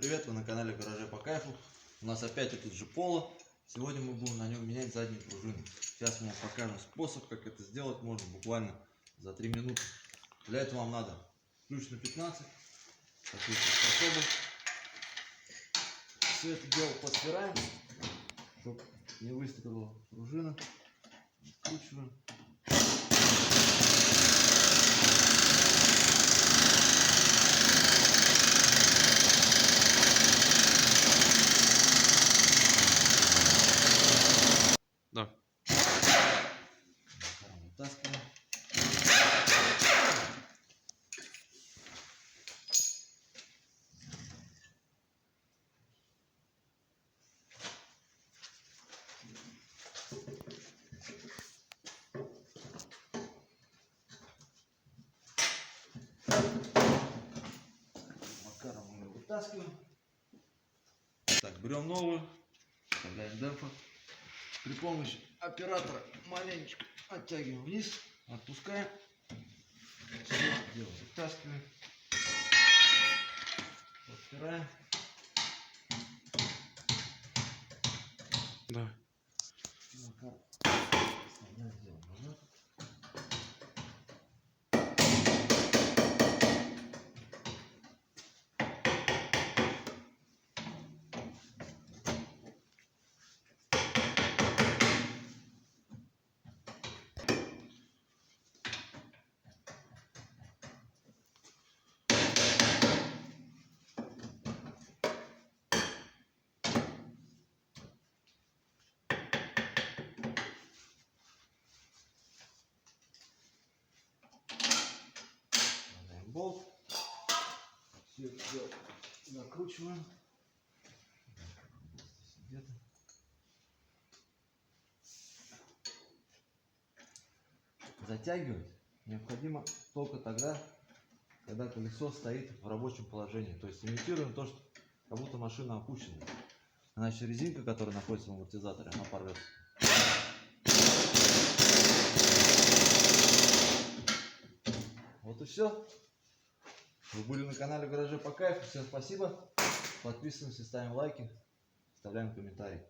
привет! Вы на канале Гаражи по кайфу. У нас опять этот же Поло. Сегодня мы будем на нем менять задние пружины. Сейчас мы вам покажем способ, как это сделать можно буквально за 3 минуты. Для этого вам надо ключ на 15, такой приспособу. Все это дело подпираем, чтобы не выстрелила пружина. Откручиваем. Да. Вытаскиваем. Макаром мы его вытаскиваем. Так, берем новую, вставляем демпфер. При помощи оператора маленечко оттягиваем вниз, отпускаем. Все дело вытаскиваем. Подпираем. Да. Макар. Вставляем дело назад. Болт. Все это дело закручиваем. Затягивать необходимо только тогда, когда колесо стоит в рабочем положении. То есть имитируем то, что как будто машина опущена. Иначе резинка, которая находится в амортизаторе, она порвется. Вот и все. Вы были на канале Гаражи по кайфу. Всем спасибо. Подписываемся, ставим лайки, оставляем комментарии.